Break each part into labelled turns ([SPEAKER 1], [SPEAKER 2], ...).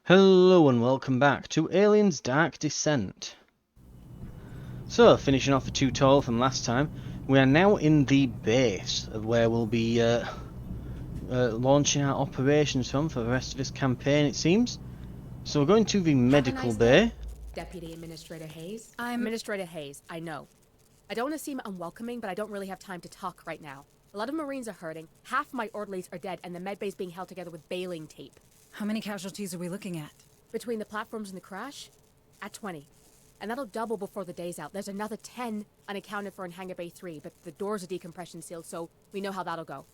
[SPEAKER 1] Hello and welcome back to Aliens Dark Descent. So, finishing off the tutorial from last time, we are now in the base of where we'll be launching our operations from for the rest of this campaign, it seems. So we're going to the medical bay.
[SPEAKER 2] Deputy Administrator Hayes? Administrator Hayes, I know. I don't want to seem unwelcoming, but I don't really have time to talk right now. A lot of Marines are hurting, half my orderlies are dead, and the medbay's being held together with baling tape.
[SPEAKER 3] How many casualties are we looking at?
[SPEAKER 2] Between the platforms and the crash? At 20. And that'll double before the day's out. There's another 10 unaccounted for in Hangar Bay 3, but the doors are decompression sealed, so we know how that'll go.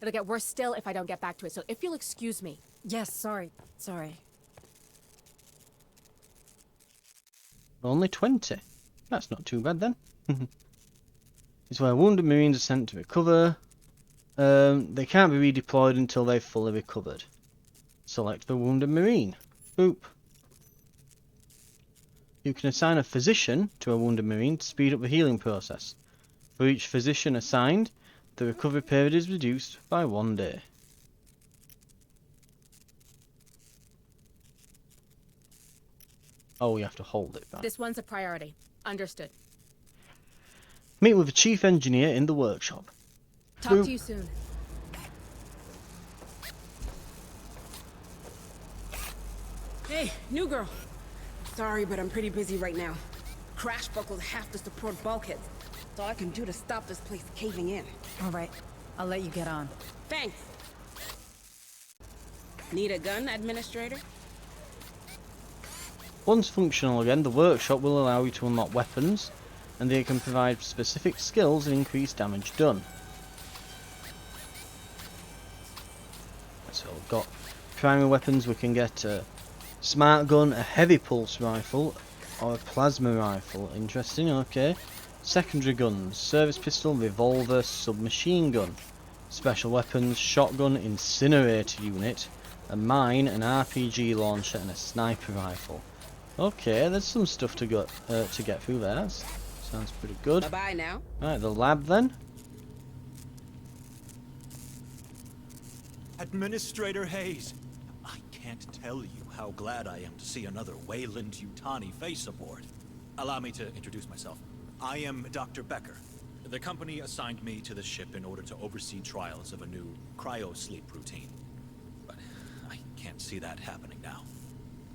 [SPEAKER 2] It'll get worse still if I don't get back to it, so if you'll excuse me.
[SPEAKER 3] Yes, sorry.
[SPEAKER 1] Only 20. That's not too bad then. It's where wounded Marines are sent to recover. They can't be redeployed until they've fully recovered. Select the wounded Marine. Boop. You can assign a physician to a wounded Marine to speed up the healing process. For each physician assigned, the recovery period is reduced by 1 day. Oh, we have to hold it, right?
[SPEAKER 2] This one's a priority. Understood.
[SPEAKER 1] Meet with the chief engineer in the workshop.
[SPEAKER 2] Talk
[SPEAKER 1] Boop.
[SPEAKER 2] to you soon.
[SPEAKER 4] Hey, new girl. Sorry, but I'm pretty busy right now. Crash buckled half the support bulkheads. That's all I can do to stop this place caving in.
[SPEAKER 3] All right, I'll let you get on.
[SPEAKER 4] Thanks. Need a gun, Administrator?
[SPEAKER 1] Once functional again, the workshop will allow you to unlock weapons, and they can provide specific skills and increase damage done. So we've got primary weapons. We can get a smart gun, a heavy pulse rifle, or a plasma rifle. Interesting, okay. Secondary guns, service pistol, revolver, submachine gun. Special weapons, shotgun, incinerator unit, a mine, an RPG launcher, and a sniper rifle. Okay, there's some stuff to get through there. Sounds pretty good.
[SPEAKER 4] Bye-bye now.
[SPEAKER 1] Right, the lab then.
[SPEAKER 5] Administrator Hayes, I can't tell you how glad I am to see another Weyland-Yutani face aboard. Allow me to introduce myself. I am Dr. Becker. The company assigned me to the ship in order to oversee trials of a new cryo-sleep routine. But I can't see that happening now.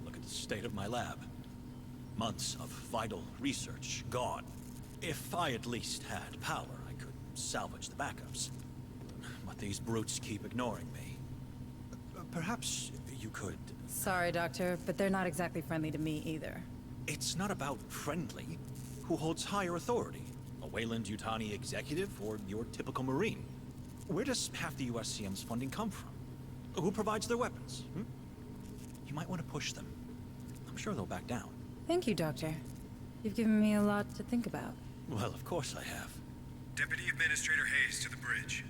[SPEAKER 5] Look at the state of my lab. Months of vital research gone. If I at least had power, I could salvage the backups. But these brutes keep ignoring me. Perhaps you could...
[SPEAKER 3] Sorry, Doctor, but they're not exactly friendly to me either.
[SPEAKER 5] It's not about friendly. Who holds higher authority? A Weyland-Yutani executive or your typical Marine? Where does half the USCM's funding come from? Who provides their weapons? You might want to push them. I'm sure they'll back down.
[SPEAKER 3] Thank you, Doctor. You've given me a lot to think about.
[SPEAKER 5] Well, of course I have.
[SPEAKER 6] Deputy Administrator Hayes to the bridge.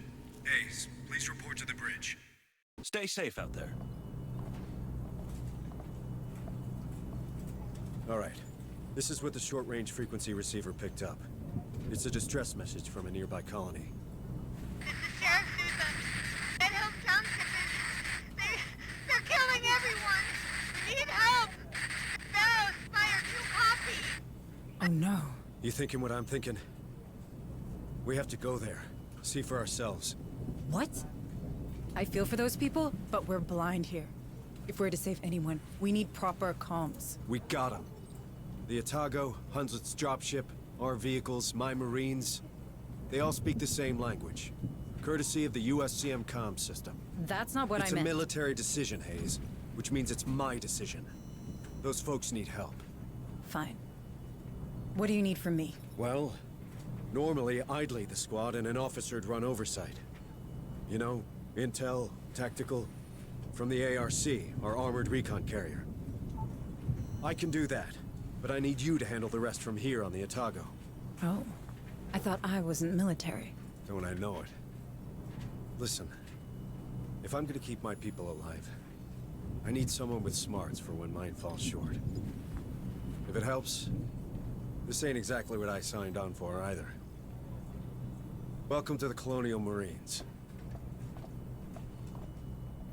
[SPEAKER 6] Hayes, please report to the bridge.
[SPEAKER 5] Stay safe out there.
[SPEAKER 7] All right. This is what the short-range frequency receiver picked up. It's a distress message from a nearby colony.
[SPEAKER 8] This is Sheriff Newsom. Red Hill Township is... They're killing everyone! We need help! Sparrow, Spire 2 copy!
[SPEAKER 3] Oh no.
[SPEAKER 7] You thinking what I'm thinking? We have to go there. See for ourselves.
[SPEAKER 3] What? I feel for those people, but we're blind here. If we're to save anyone, we need proper comms.
[SPEAKER 7] We got them. The Otago, Hunslet's dropship, our vehicles, my Marines. They all speak the same language. Courtesy of the USCM comm system.
[SPEAKER 3] That's not what I
[SPEAKER 7] It's a
[SPEAKER 3] meant.
[SPEAKER 7] military decision, Hayes. Which means it's my decision. Those folks need help.
[SPEAKER 3] Fine. What do you need from me?
[SPEAKER 7] Well, normally I'd lead the squad and an officer'd run oversight. You know, intel, tactical, from the ARC, our armored recon carrier. I can do that, but I need you to handle the rest from here on the Otago.
[SPEAKER 3] Oh. I thought I wasn't military.
[SPEAKER 7] Don't I know it? Listen, if I'm gonna keep my people alive, I need someone with smarts for when mine falls short. If it helps, this ain't exactly what I signed on for either. Welcome to the Colonial Marines.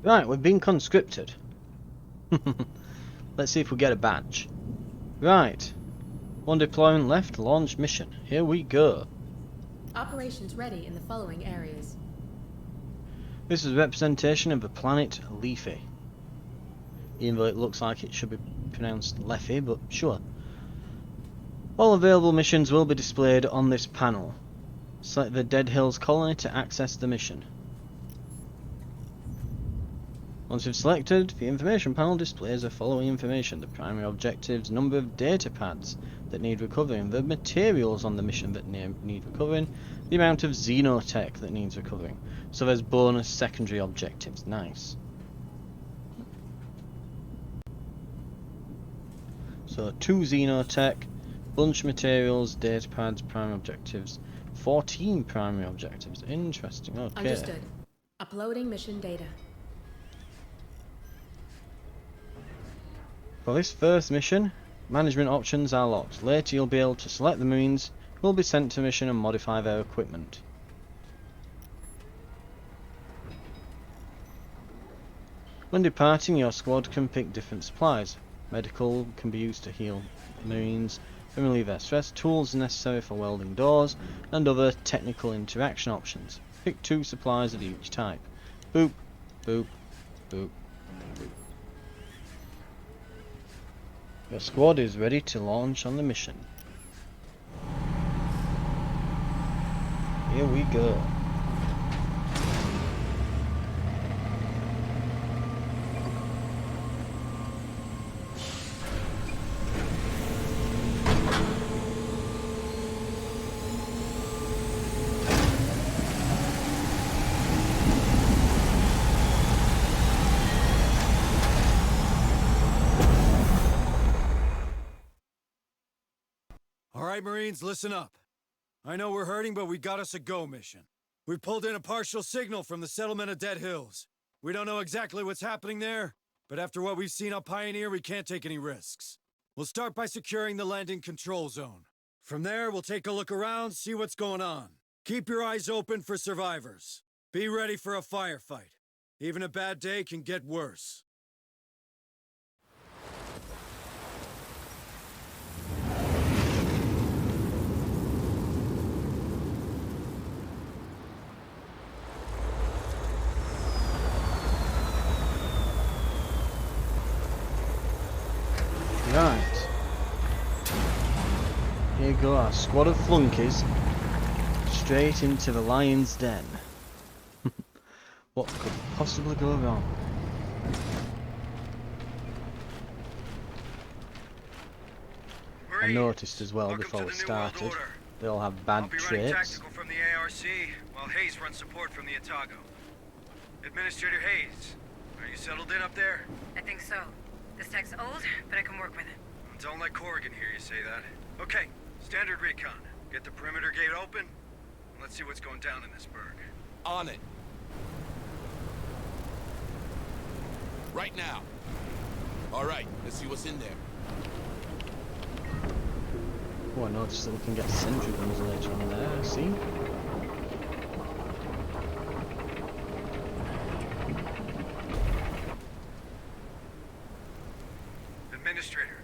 [SPEAKER 1] Right, we've been conscripted. Let's see if we get a badge. Right. One deployment left, launch mission. Here we go.
[SPEAKER 2] Operations ready in the following areas.
[SPEAKER 1] This is a representation of the planet Lethe. Even though it looks like it should be pronounced Lethe, but sure. All available missions will be displayed on this panel. Select the Dead Hills colony to access the mission. Once you've selected, the information panel displays the following information: the primary objectives, number of data pads that need recovering, the materials on the mission that need recovering, the amount of xenotech that needs recovering. So there's bonus secondary objectives. Nice. So 2 xenotech, bunch materials, data pads, primary objectives, 14 primary objectives. Interesting. Okay.
[SPEAKER 2] Understood. Uploading mission data.
[SPEAKER 1] For this first mission, management options are locked. Later you'll be able to select the Marines who will be sent to mission and modify their equipment. When departing, your squad can pick different supplies. Medical can be used to heal Marines and relieve their stress, tools necessary for welding doors, and other technical interaction options. Pick 2 supplies of each type. Boop, boop, boop, boop. Your squad is ready to launch on the mission. Here we go.
[SPEAKER 7] Alright, Marines, listen up. I know we're hurting, but we got us a go mission. We pulled in a partial signal from the settlement of Dead Hills. We don't know exactly what's happening there, but after what we've seen on Pioneer, we can't take any risks. We'll start by securing the landing control zone. From there, we'll take a look around, see what's going on. Keep your eyes open for survivors. Be ready for a firefight. Even a bad day can get worse.
[SPEAKER 1] Right. Here go our squad of flunkies. Straight into the lion's den. What could possibly go wrong? I noticed as well before we started, they all have bad traits.
[SPEAKER 6] Tactical from the ARC, while Hayes runs support from the Otago. Administrator Hayes, are you settled in up there?
[SPEAKER 9] I think so. This tech's old, but I can work with it.
[SPEAKER 6] Don't let Corrigan hear you say that. Okay, standard recon. Get the perimeter gate open, and let's see what's going down in this burg.
[SPEAKER 10] On it. Right now. All right, let's see what's in there.
[SPEAKER 1] Oh, I noticed that we can get sentry guns later on there, see?
[SPEAKER 6] Administrator,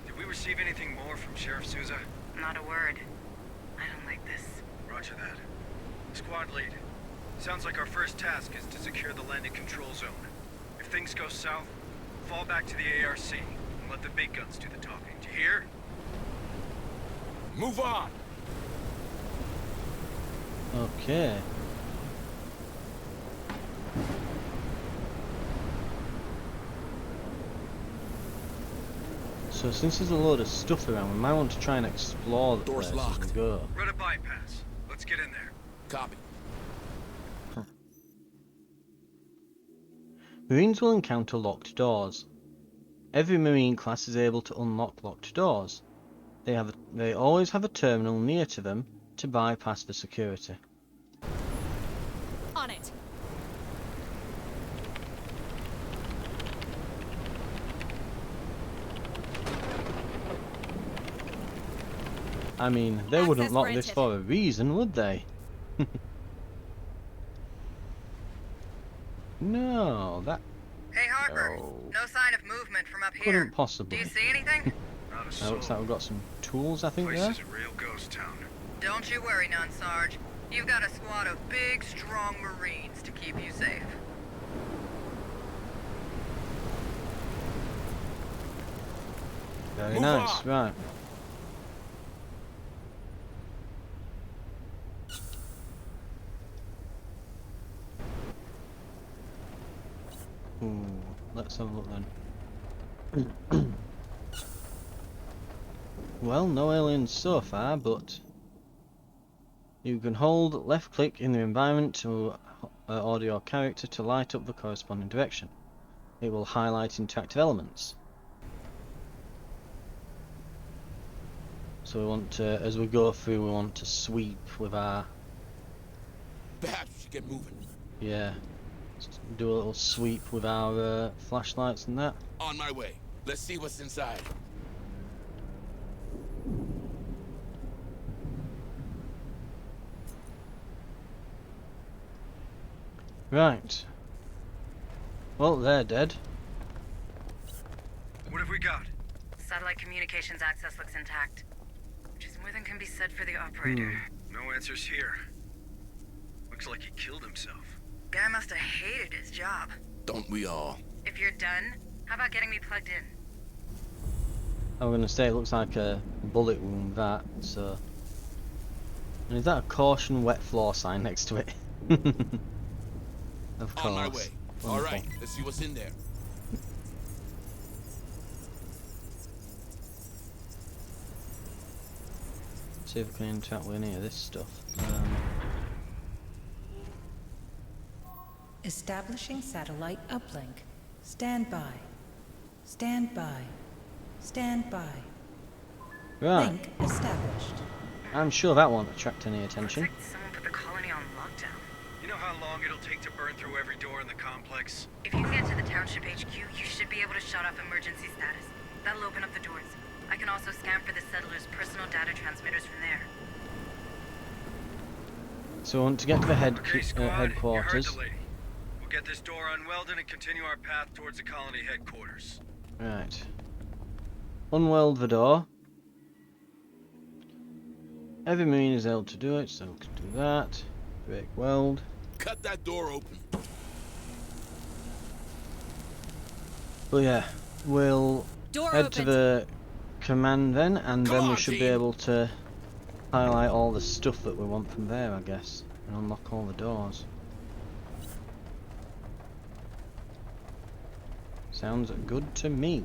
[SPEAKER 6] did we receive anything more from Sheriff Souza?
[SPEAKER 9] Not a word. I don't like this.
[SPEAKER 6] Roger that. Squad lead, sounds like our first task is to secure the landing control zone. If things go south, fall back to the ARC and let the big guns do the talking. Do you hear?
[SPEAKER 10] Move on!
[SPEAKER 1] Okay. So since there's a load of stuff around, we might want to try and explore the
[SPEAKER 10] Door's
[SPEAKER 1] place as
[SPEAKER 10] locked.
[SPEAKER 1] we go.
[SPEAKER 6] Run a bypass. Let's get in there.
[SPEAKER 10] Copy.
[SPEAKER 1] Marines will encounter locked doors. Every Marine class is able to unlock locked doors. They always have a terminal near to them to bypass the security.
[SPEAKER 2] On it.
[SPEAKER 1] I mean, they wouldn't
[SPEAKER 2] Access
[SPEAKER 1] lock this
[SPEAKER 2] granted.
[SPEAKER 1] for a reason, would they? No, that...
[SPEAKER 8] Hey, Harper.
[SPEAKER 1] Oh.
[SPEAKER 9] No sign of movement from up here.
[SPEAKER 1] Couldn't possibly.
[SPEAKER 9] Do you see anything?
[SPEAKER 6] Not a
[SPEAKER 1] Looks
[SPEAKER 6] soul.
[SPEAKER 1] like we've got some tools, I think,
[SPEAKER 6] Place
[SPEAKER 1] there.
[SPEAKER 6] is a real ghost town.
[SPEAKER 9] Don't you worry, non-Sarge. You've got a squad of big, strong Marines to keep you safe.
[SPEAKER 1] Very
[SPEAKER 10] Move
[SPEAKER 1] nice,
[SPEAKER 10] on.
[SPEAKER 1] right. Ooh, let's have a look then. Well, no aliens so far, but you can hold left click in the environment to order your character to light up the corresponding direction. It will highlight interactive elements. So we want to, as we go through, we want to sweep with our,
[SPEAKER 10] Perhaps we should get moving.
[SPEAKER 1] yeah, do a little sweep with our flashlights and that.
[SPEAKER 10] On my way. Let's see what's inside.
[SPEAKER 1] Right. Well, they're dead.
[SPEAKER 6] What have we got?
[SPEAKER 9] Satellite communications access looks intact, which is more than can be said for the operator.
[SPEAKER 6] No answers here. Looks like he killed himself.
[SPEAKER 9] Guy must have hated his job.
[SPEAKER 10] Don't we all?
[SPEAKER 9] If you're done, how about getting me plugged in?
[SPEAKER 1] I'm gonna say it looks like a bullet wound, that, so. And is that a caution wet floor sign next to it? Of course.
[SPEAKER 10] On my way. All
[SPEAKER 1] Wonderful.
[SPEAKER 10] right, let's see what's in there.
[SPEAKER 1] See if we can interact with any of this stuff.
[SPEAKER 3] Establishing satellite uplink. Stand by. Stand by. Stand by.
[SPEAKER 1] Right.
[SPEAKER 3] Link established.
[SPEAKER 1] I'm sure that won't attract any
[SPEAKER 9] Looks
[SPEAKER 1] attention.
[SPEAKER 9] like someone put the colony on lockdown.
[SPEAKER 6] You know how long it'll take to burn through every door in the complex?
[SPEAKER 9] If you can get to the township HQ, you should be able to shut off emergency status. That'll open up the doors. I can also scan for the settlers' personal data transmitters from there.
[SPEAKER 1] So we want to get to the
[SPEAKER 6] Okay, squad, you heard
[SPEAKER 1] headquarters.
[SPEAKER 6] the lady. We'll get this door unwelded and continue our path towards the colony headquarters.
[SPEAKER 1] Right. Unweld the door. Every marine is able to do it, so we can do that. Break weld.
[SPEAKER 10] Cut that door open.
[SPEAKER 1] But yeah, we'll
[SPEAKER 3] Door
[SPEAKER 1] head to
[SPEAKER 3] opened.
[SPEAKER 1] the command then, and
[SPEAKER 10] Come
[SPEAKER 1] then we
[SPEAKER 10] on,
[SPEAKER 1] should be
[SPEAKER 10] team.
[SPEAKER 1] able to highlight all the stuff that we want from there, I guess, and unlock all the doors. Sounds good to me.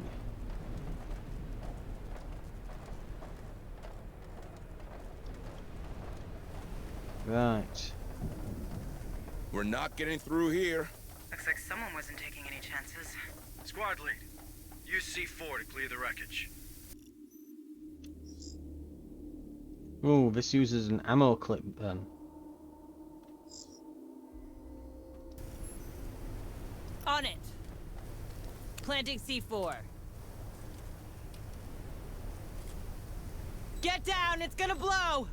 [SPEAKER 1] Right.
[SPEAKER 10] We're not getting through here.
[SPEAKER 9] Looks like someone wasn't taking any chances.
[SPEAKER 6] Squad lead, use C4 to clear the wreckage.
[SPEAKER 1] Ooh, this uses an ammo clip then.
[SPEAKER 11] On it. Planting C4. Get down, it's gonna blow!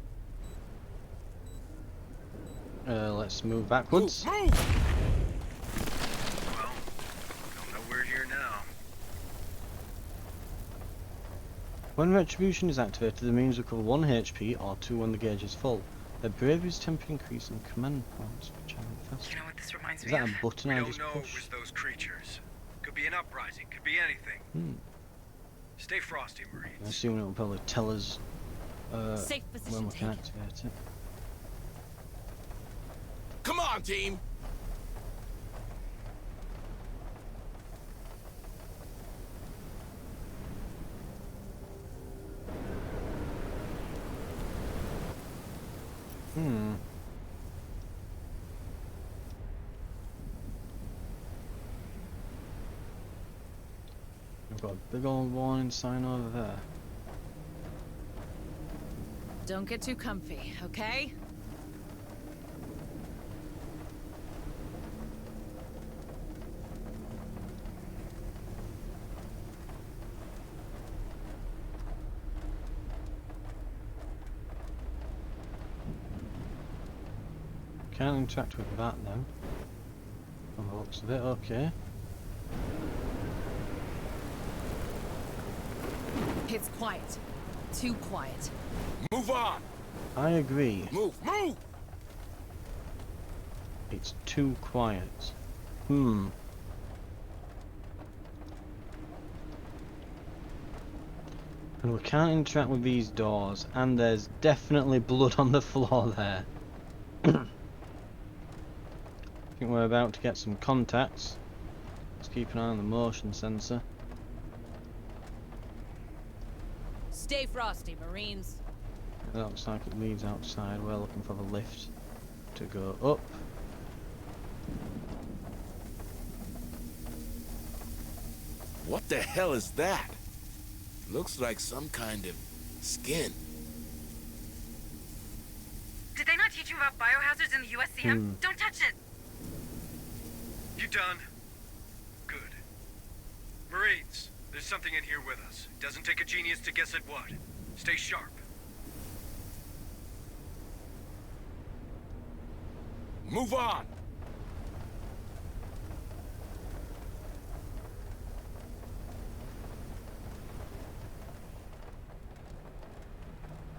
[SPEAKER 1] Let's move backwards.
[SPEAKER 10] Move!
[SPEAKER 6] Well, don't know we're here now.
[SPEAKER 1] When retribution is activated, the marines recover 1 HP or 2 when the gauge is full. Their bravery is temporarily increased in command points, which are fast.
[SPEAKER 9] You know what this reminds
[SPEAKER 1] Is
[SPEAKER 9] me
[SPEAKER 1] that
[SPEAKER 9] of?
[SPEAKER 1] a button
[SPEAKER 6] We
[SPEAKER 1] I
[SPEAKER 6] don't
[SPEAKER 1] just
[SPEAKER 6] know it
[SPEAKER 1] push?
[SPEAKER 6] was those creatures. Could be an uprising, could be anything. Stay frosty,
[SPEAKER 1] I
[SPEAKER 6] Marines.
[SPEAKER 1] assume it will probably tell us
[SPEAKER 11] Safe
[SPEAKER 1] when
[SPEAKER 11] position
[SPEAKER 1] we can
[SPEAKER 11] taken.
[SPEAKER 1] activate it.
[SPEAKER 10] Come on, team.
[SPEAKER 1] We've got a big old warning sign over there.
[SPEAKER 11] Don't get too comfy, okay?
[SPEAKER 1] Can't interact with that then. From the looks of it, okay.
[SPEAKER 11] It's quiet. Too quiet.
[SPEAKER 10] Move on!
[SPEAKER 1] I agree.
[SPEAKER 10] Move! Move!
[SPEAKER 1] It's too quiet. And we can't interact with these doors, and there's definitely blood on the floor there. I think we're about to get some contacts. Let's keep an eye on the motion sensor.
[SPEAKER 11] Stay frosty, Marines.
[SPEAKER 1] It looks like it leads outside. We're looking for the lift to go up.
[SPEAKER 10] What the hell is that? Looks like some kind of skin.
[SPEAKER 9] Did they not teach you about biohazards in the USCM? Don't touch it!
[SPEAKER 6] You done? Good. Marines, there's something in here with us. It doesn't take a genius to guess at what. Stay sharp.
[SPEAKER 10] Move on!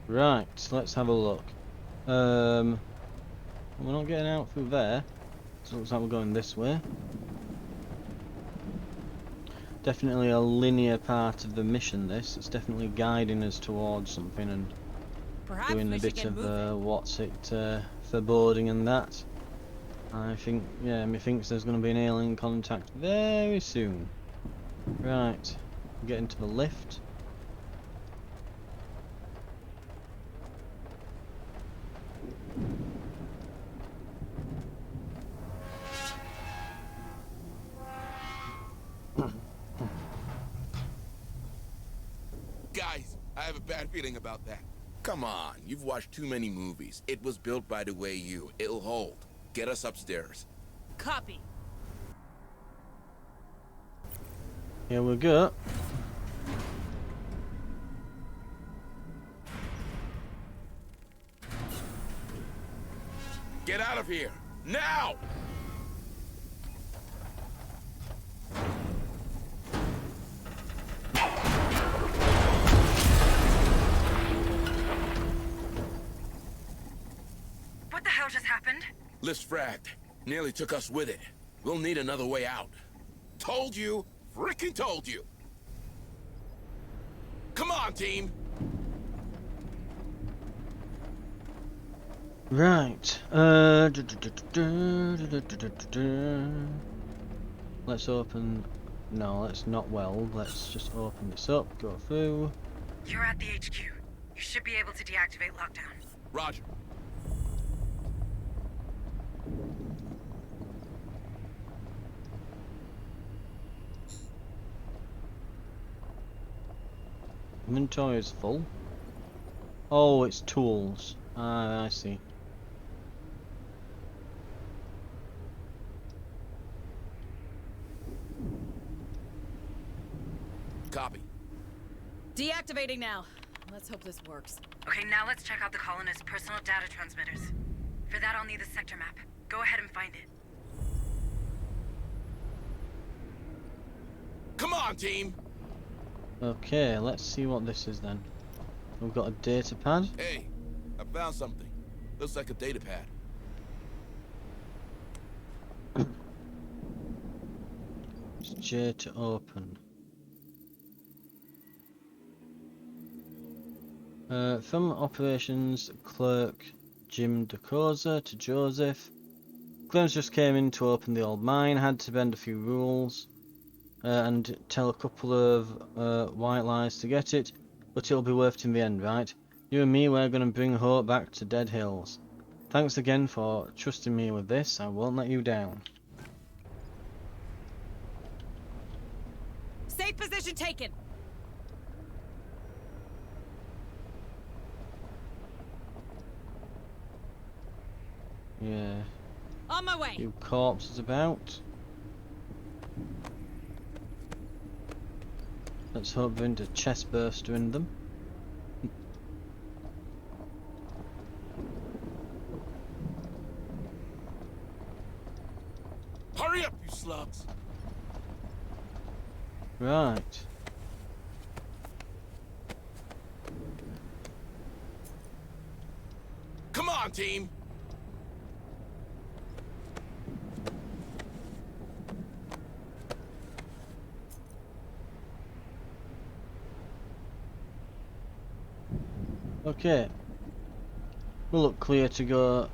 [SPEAKER 1] Right, let's have a look. We're not getting out through there. So it looks like we're going this way. Definitely a linear part of the mission, this. It's definitely guiding us towards something and
[SPEAKER 11] Perhaps
[SPEAKER 1] doing
[SPEAKER 11] we
[SPEAKER 1] a
[SPEAKER 11] should
[SPEAKER 1] bit
[SPEAKER 11] get
[SPEAKER 1] of
[SPEAKER 11] moving.
[SPEAKER 1] what's it, foreboding and that. I think, yeah, methinks there's going to be an alien contact very soon. Right, get into the lift.
[SPEAKER 10] Guys, I have a bad feeling about that. Come on, you've watched too many movies. It was built by the way you. It'll hold. Get us upstairs.
[SPEAKER 11] Copy.
[SPEAKER 1] Here we go.
[SPEAKER 10] Get out of here! Now!
[SPEAKER 9] What the hell just happened?
[SPEAKER 10] Lift's fragged. Nearly took us with it. We'll need another way out. Told you! Freaking told you! Come on, team!
[SPEAKER 1] Right. Let's open. No, let's not weld. Let's just open this up. Go through.
[SPEAKER 9] You're at the HQ. You should be able to deactivate lockdown.
[SPEAKER 10] Roger.
[SPEAKER 1] Inventory is full. Oh, it's tools. Ah, I see.
[SPEAKER 10] Copy.
[SPEAKER 11] Deactivating now. Let's hope this works.
[SPEAKER 9] Okay, now let's check out the colonists' personal data transmitters. For that, I'll need the sector map. Go ahead and find it.
[SPEAKER 10] Come on, team!
[SPEAKER 1] Okay, let's see what this is then. We've got a data pad.
[SPEAKER 10] Hey, I found something. Looks like a data pad.
[SPEAKER 1] It's J to open. From operations clerk Jim DeCosa to Joseph. Clemens just came in to open the old mine, had to bend a few rules and tell a couple of white lies to get it, but it'll be worth it in the end, right? You and me, we're going to bring Hope back to Dead Hills. Thanks again for trusting me with this. I won't let you down.
[SPEAKER 11] Safe position taken.
[SPEAKER 1] Yeah.
[SPEAKER 11] On my way.
[SPEAKER 1] Few corpses about. Let's hope there isn't a chest burster in them.
[SPEAKER 10] Hurry up, you slugs!
[SPEAKER 1] Right.
[SPEAKER 10] on, team.
[SPEAKER 1] Okay. We'll look clear to go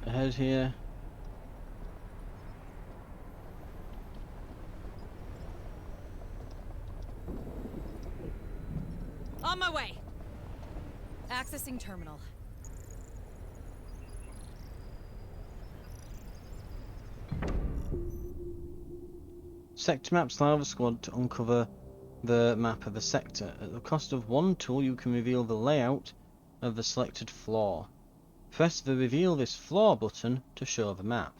[SPEAKER 1] ahead here.
[SPEAKER 11] On my way. Accessing terminal.
[SPEAKER 1] Sector maps allow the squad to uncover the map of a sector. At the cost of one tool, you can reveal the layout of the selected floor. Press the Reveal This Floor button to show the map.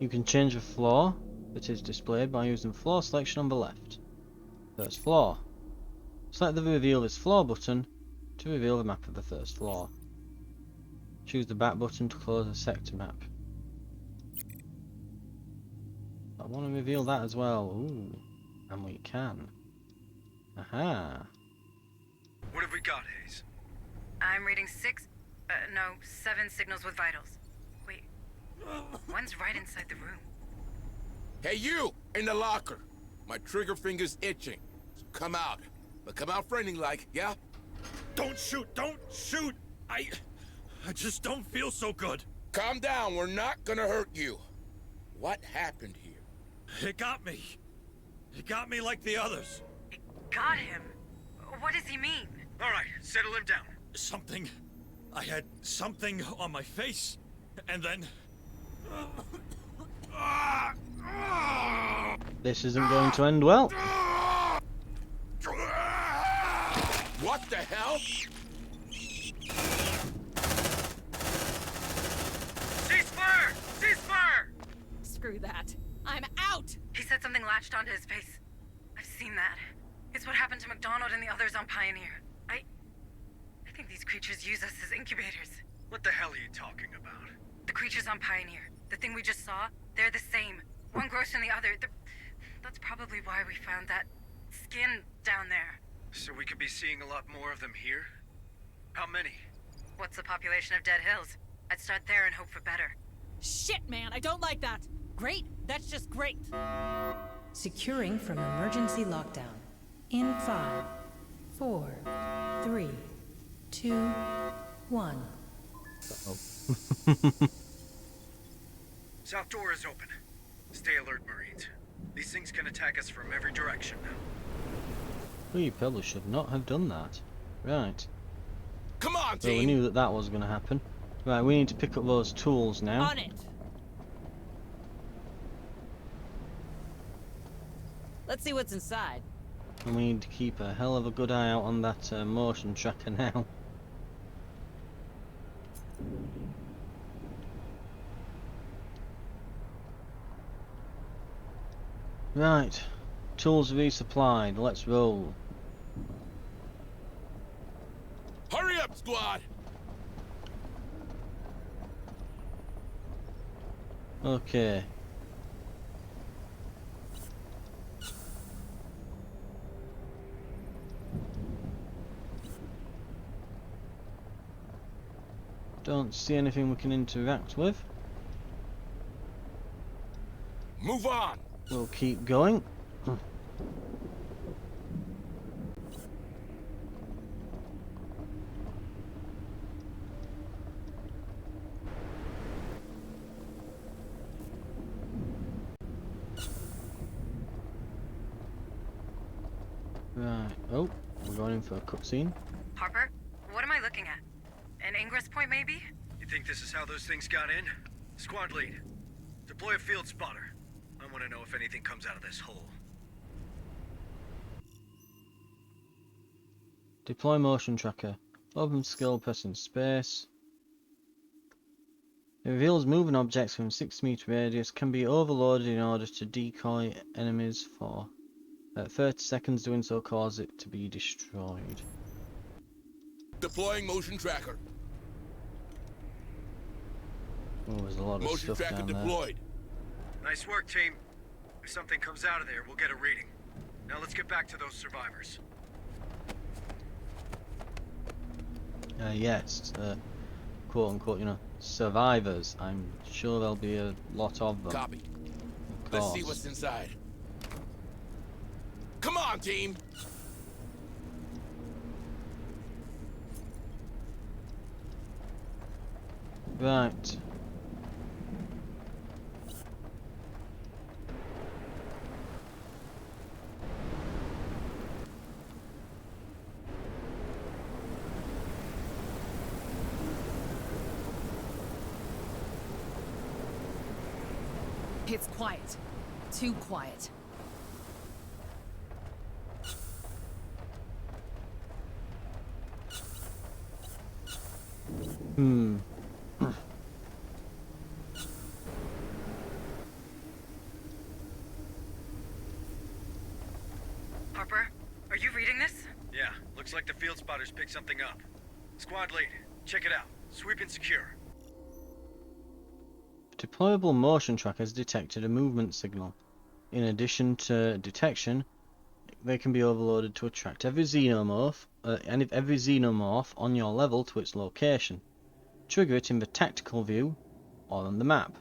[SPEAKER 1] You can change the floor that is displayed by using floor selection on the left. First floor. Select the Reveal This Floor button to reveal the map of the first floor. Choose the back button to close the sector map. I want to reveal that as well. Ooh, and we can. Aha.
[SPEAKER 6] What have we got, Hayes?
[SPEAKER 9] I'm reading 7 signals with vitals. Wait, one's right inside the room.
[SPEAKER 10] Hey, you! In the locker! My trigger finger's itching. So come out. But come out friendly-like, yeah?
[SPEAKER 5] Don't shoot! Don't shoot! I just don't feel so good.
[SPEAKER 10] Calm down, we're not gonna hurt you. What happened here?
[SPEAKER 5] It got me. It got me like the others.
[SPEAKER 9] It got him? What does he mean?
[SPEAKER 6] All right, settle him down.
[SPEAKER 5] Something... I had something on my face, and then...
[SPEAKER 1] This isn't going to end well.
[SPEAKER 10] What the hell?
[SPEAKER 6] Ceasefire! Ceasefire!
[SPEAKER 11] Screw that. I'm out!
[SPEAKER 9] He said something latched onto his face. I've seen that. It's what happened to McDonald and the others on Pioneer. I think these creatures use us as incubators.
[SPEAKER 6] What the hell are you talking about?
[SPEAKER 9] The creatures on Pioneer, the thing we just saw, they're the same. One grows from the other. That's probably why we found that skin down there.
[SPEAKER 6] So we could be seeing a lot more of them here? How many?
[SPEAKER 9] What's the population of Dead Hills? I'd start there and hope for better.
[SPEAKER 11] Shit, man, I don't like that. Great, that's just great.
[SPEAKER 12] Securing from emergency lockdown. In 5, 4, 3, 2, 1.
[SPEAKER 6] South door is open. Stay alert, Marines. These things can attack us from every direction now.
[SPEAKER 1] We probably should not have done that. Right.
[SPEAKER 10] Come on,
[SPEAKER 1] Well, we
[SPEAKER 10] team!
[SPEAKER 1] knew that that was going to happen. Right, we need to pick up those tools now.
[SPEAKER 11] On it. Let's see what's inside.
[SPEAKER 1] And we need to keep a hell of a good eye out on that motion tracker now. Right, tools resupplied, let's roll.
[SPEAKER 10] Hurry up, squad!
[SPEAKER 1] Okay. Don't see anything we can interact with.
[SPEAKER 10] Move on!
[SPEAKER 1] We'll keep going. Right. Oh, we're going in for a cutscene.
[SPEAKER 9] Harper, what am I looking at? An ingress point, maybe?
[SPEAKER 6] You think this is how those things got in? Squad lead, deploy a field spotter. I want to know if anything comes out of this hole.
[SPEAKER 1] Deploy motion tracker. Open skill, pressing space. It reveals moving objects from 6-meter radius can be overloaded in order to decoy enemies for 30 seconds. Doing so causes it to be destroyed.
[SPEAKER 10] Deploying motion tracker.
[SPEAKER 1] Oh, there's a lot of
[SPEAKER 10] Motion
[SPEAKER 1] stuff
[SPEAKER 10] tracker
[SPEAKER 1] down there.
[SPEAKER 10] deployed.
[SPEAKER 6] Nice work, team. If something comes out of there, we'll get a reading. Now let's get back to those survivors.
[SPEAKER 1] Yes, quote unquote, you know, survivors. I'm sure there'll be a lot of them.
[SPEAKER 10] Copy.
[SPEAKER 1] Of
[SPEAKER 10] Let's see
[SPEAKER 1] course.
[SPEAKER 10] what's inside. Come on, team!
[SPEAKER 1] Right.
[SPEAKER 11] It's quiet. Too quiet.
[SPEAKER 1] Hmm.
[SPEAKER 9] Harper, are you reading this?
[SPEAKER 6] Yeah, looks like the field spotters picked something up. Squad lead, check it out. Sweep and secure.
[SPEAKER 1] Deployable motion trackers detected a movement signal. In addition to detection, they can be overloaded to attract every xenomorph on your level to its location. Trigger it in the tactical view or on the map.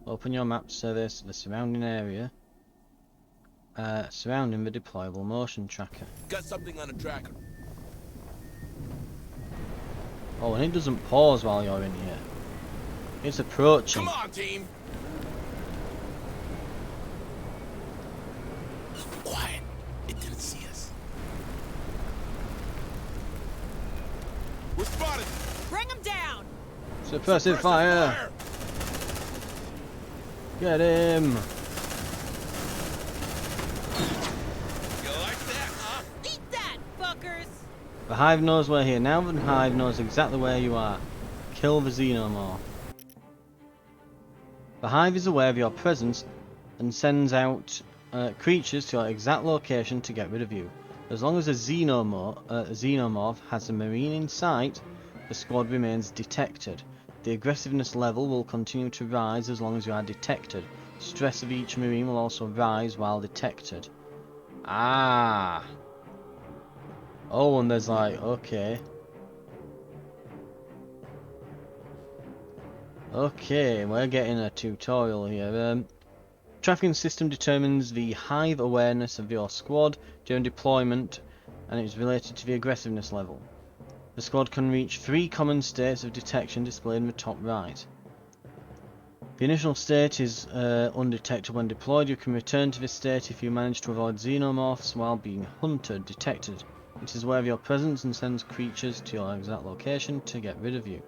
[SPEAKER 1] Open your map to survey the surrounding area surrounding the deployable motion tracker.
[SPEAKER 10] Got something on a tracker.
[SPEAKER 1] Oh, and it doesn't pause while you're in here. It's approaching.
[SPEAKER 10] Come on, team! Quiet. It didn't see us. We're spotted!
[SPEAKER 11] Bring him down!
[SPEAKER 1] Suppressive fire! Get him!
[SPEAKER 10] You like that, huh?
[SPEAKER 11] Eat that, fuckers!
[SPEAKER 1] The Hive knows we're here. Now the Hive knows exactly where you are. Kill the Xenomorph. The Hive is aware of your presence and sends out creatures to your exact location to get rid of you. As long as a Xenomorph has a Marine in sight, the squad remains detected. The aggressiveness level will continue to rise as long as you are detected. Stress of each Marine will also rise while detected. Ah! Oh, and there's like, okay. Okay, we're getting a tutorial here. Tracking system determines the Hive awareness of your squad during deployment, and it is related to the aggressiveness level. The squad can reach 3 common states of detection displayed in the top right. The initial state is undetected when deployed. You can return to this state if you manage to avoid xenomorphs while being hunted. Detected. It is aware of your presence and sends creatures to your exact location to get rid of you.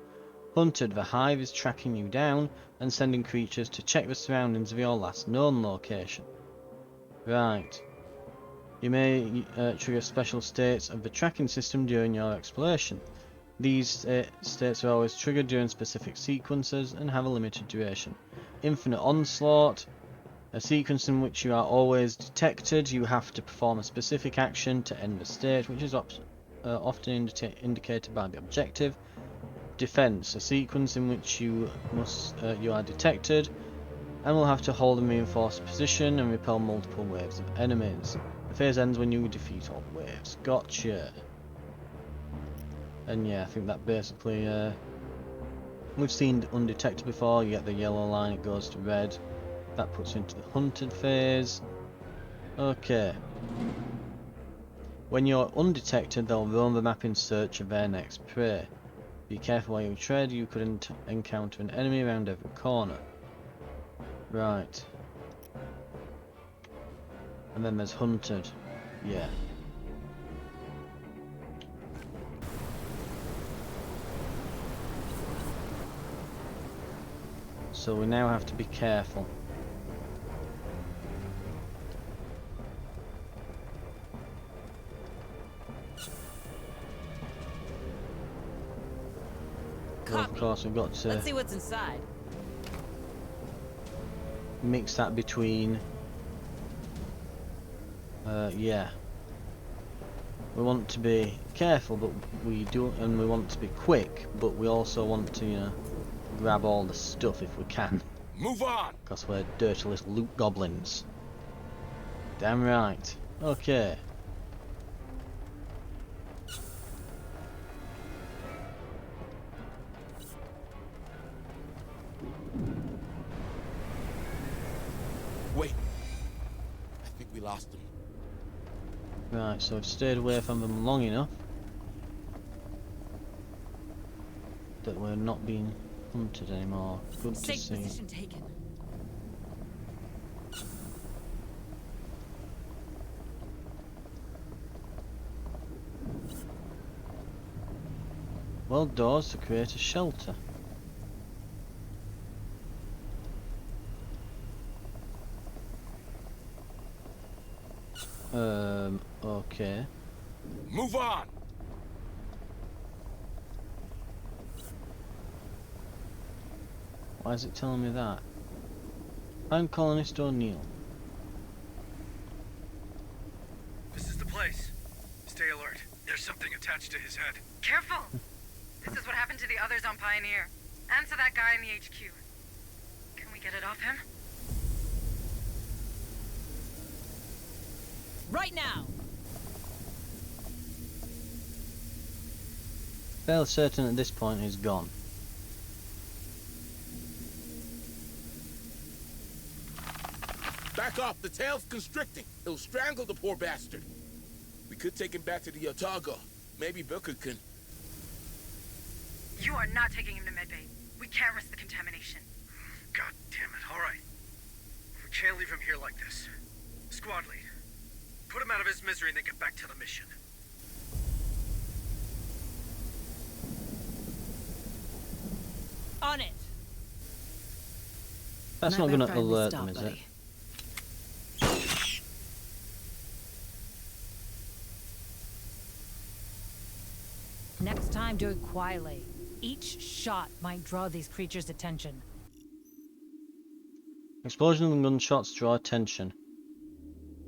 [SPEAKER 1] Hunted. The Hive is tracking you down and sending creatures to check the surroundings of your last known location. Right. You may trigger special states of the tracking system during your exploration. These states are always triggered during specific sequences and have a limited duration. Infinite Onslaught. A sequence in which you are always detected. You have to perform a specific action to end the state, which is often indicated by the objective. Defense. A sequence in which you are detected and will have to hold a reinforced position and repel multiple waves of enemies. The phase ends when you defeat all waves. Gotcha. And yeah, I think that basically we've seen undetected before. You get the yellow line, it goes to red. That puts you into the hunted phase. Okay. When you're undetected, they'll roam the map in search of their next prey. Be careful where you tread. You could encounter an enemy around every corner. Right. And then there's hunted. Yeah. So we now have to be careful. So of course we've got to
[SPEAKER 11] Let's see what's inside.
[SPEAKER 1] mix that between yeah, we want to be careful, but we want to be quick, but we also want to, you know, grab all the stuff if we can.
[SPEAKER 10] Move on!
[SPEAKER 1] Because we're dirty little loot goblins. Damn right. Okay.
[SPEAKER 10] Wait. I think we lost him.
[SPEAKER 1] Right, so I've stayed away from them long enough that we're not being hunted anymore. Good to
[SPEAKER 11] Safe
[SPEAKER 1] see.
[SPEAKER 11] position taken.
[SPEAKER 1] Well, doors to create a shelter. Okay.
[SPEAKER 10] Move on!
[SPEAKER 1] Why is it telling me that? Find Colonist O'Neill.
[SPEAKER 6] This is the place. Stay alert. There's something attached to his head.
[SPEAKER 9] Careful! This is what happened to the others on Pioneer. And to that guy in the HQ. Can we get it off him?
[SPEAKER 11] Right now!
[SPEAKER 1] Fairly certain at this point he's gone.
[SPEAKER 10] Back off! The tail's constricting. It'll strangle the poor bastard. We could take him back to the Otago. Maybe Booker can...
[SPEAKER 9] You are not taking him to medbay. We can't risk the contamination.
[SPEAKER 6] God damn it. All right. We can't leave him here like this. Squad lead. Put him out of his misery and then get back to the mission.
[SPEAKER 11] On it.
[SPEAKER 1] That's not going to alert them, is it?
[SPEAKER 12] Next time, do it quietly. Each shot might draw these creatures' attention.
[SPEAKER 1] Explosions and gunshots draw attention.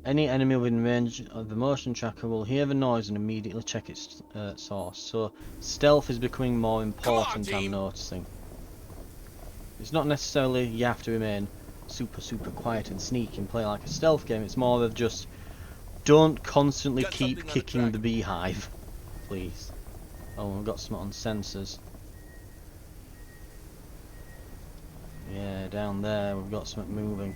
[SPEAKER 1] Any enemy within range of the motion tracker will hear the noise and immediately check its source. So stealth is becoming more important, I'm noticing. It's not necessarily you have to remain super quiet and sneak and play like a stealth game. It's more of just don't constantly keep kicking the beehive, please. Oh, we've got something on sensors. Yeah, down there we've got something moving.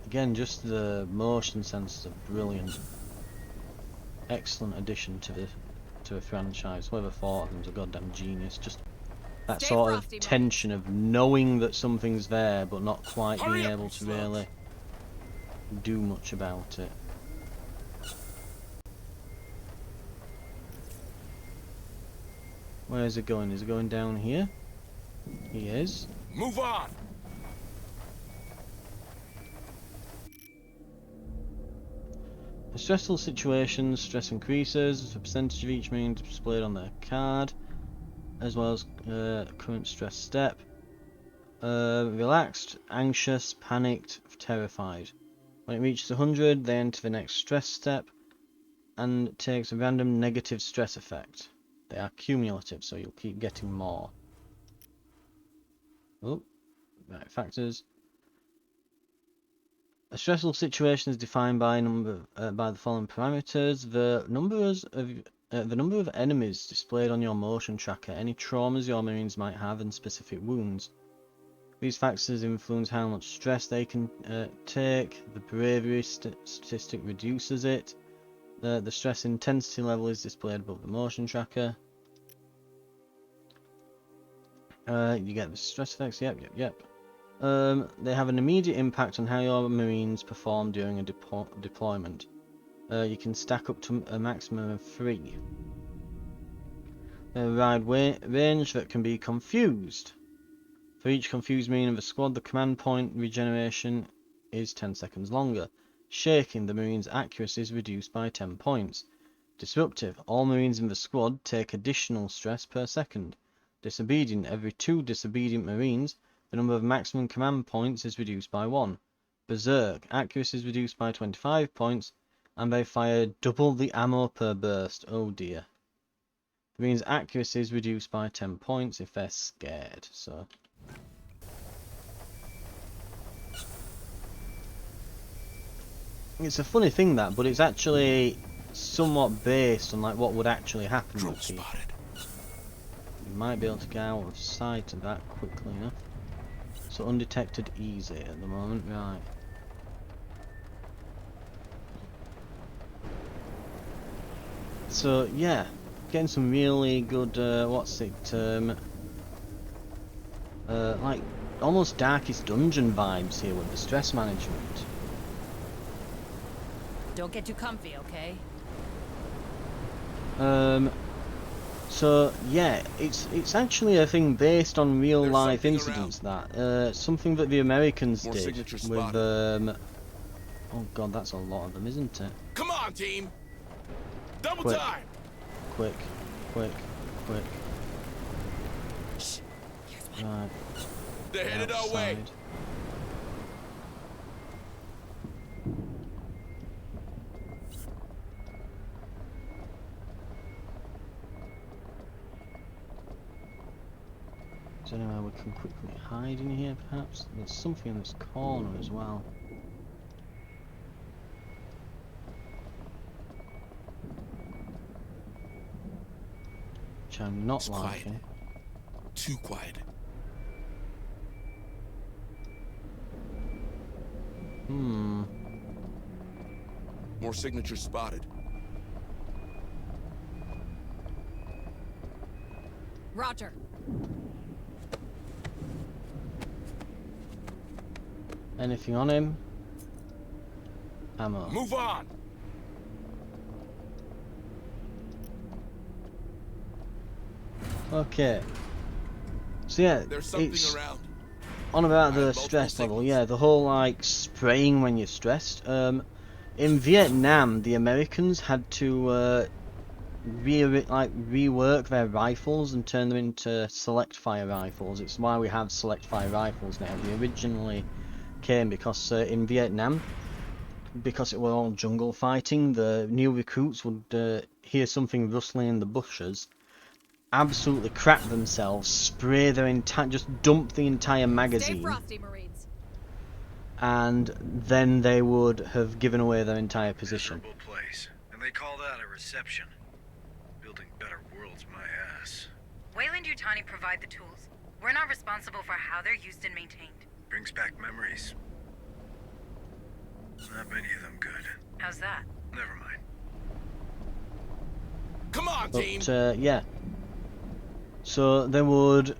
[SPEAKER 1] Again, just the motion sensors are brilliant. Excellent addition to the franchise. Whoever thought of them's a goddamn genius. Just that
[SPEAKER 11] Stay
[SPEAKER 1] sort
[SPEAKER 11] frosty,
[SPEAKER 1] of tension of knowing that something's there but not quite being able to really do much about it. Where is it going? Is it going down here? He is.
[SPEAKER 10] Move on!
[SPEAKER 1] In stressful situations, stress increases. The percentage of each marine displayed on their card, as well as current stress step. Relaxed, anxious, panicked, terrified. When it reaches 100, they enter the next stress step and takes a random negative stress effect. They are cumulative, so you'll keep getting more. Oh, right, factors. A stressful situation is defined by by the following parameters: the number of enemies displayed on your motion tracker, any traumas your marines might have, and specific wounds. These factors influence how much stress they can take. The bravery statistic reduces it. The stress intensity level is displayed above the motion tracker. You get the stress effects. Yep. They have an immediate impact on how your marines perform during a deployment. You can stack up to a maximum of 3. They provide range that can be confused. For each confused marine of a squad, the command point regeneration is 10 seconds longer. Shaking, the marine's accuracy is reduced by 10 points. Disruptive, all marines in the squad take additional stress per second. Disobedient, every 2 disobedient marines, the number of maximum command points is reduced by 1. Berserk, accuracy is reduced by 25 points. And they fire double the ammo per burst. Oh dear. That means accuracy is reduced by 10 points if they're scared. So it's a funny thing that, but it's actually somewhat based on like what would actually happen with people. You might be able to get out of sight of that quickly enough. So undetected easy at the moment, right. So yeah, getting some really good, like almost Darkest Dungeon vibes here with the stress management.
[SPEAKER 12] Don't get too comfy, okay?
[SPEAKER 1] So yeah, it's actually a thing based on real life incidents that something that the Americans did with oh god, that's a lot of them, isn't it?
[SPEAKER 10] Come on, team. Double
[SPEAKER 1] Quick.
[SPEAKER 10] time.
[SPEAKER 1] Quick. Right.
[SPEAKER 10] They're headed our way.
[SPEAKER 1] Is there anywhere we can quickly hide in here, perhaps? There's something in this corner as well. Which I'm not liking.
[SPEAKER 10] Quiet. Too quiet. More signatures spotted.
[SPEAKER 11] Roger.
[SPEAKER 1] Anything on him? Ammo.
[SPEAKER 10] Move on.
[SPEAKER 1] Okay. So yeah,
[SPEAKER 10] There's something
[SPEAKER 1] it's
[SPEAKER 10] around.
[SPEAKER 1] on about the stress level. Yeah, the whole like spraying when you're stressed. In Vietnam, the Americans had to rework their rifles and turn them into select fire rifles. It's why we have select fire rifles now. They originally came because in Vietnam, because it was all jungle fighting, the new recruits would hear something rustling in the bushes, absolutely crap themselves, spray their entire, just dump the entire magazine.
[SPEAKER 11] Stay frosty, Marines.
[SPEAKER 1] And then they would have given away their entire position.
[SPEAKER 6] Miserable place. And they call that a reception. Building better worlds, my ass.
[SPEAKER 9] Wayland-Yutani provide the tools. We're not responsible for how they're used and maintained.
[SPEAKER 6] Brings back memories. Not many of them good.
[SPEAKER 9] How's that?
[SPEAKER 6] Never mind.
[SPEAKER 10] Come on, team.
[SPEAKER 1] But yeah. So they would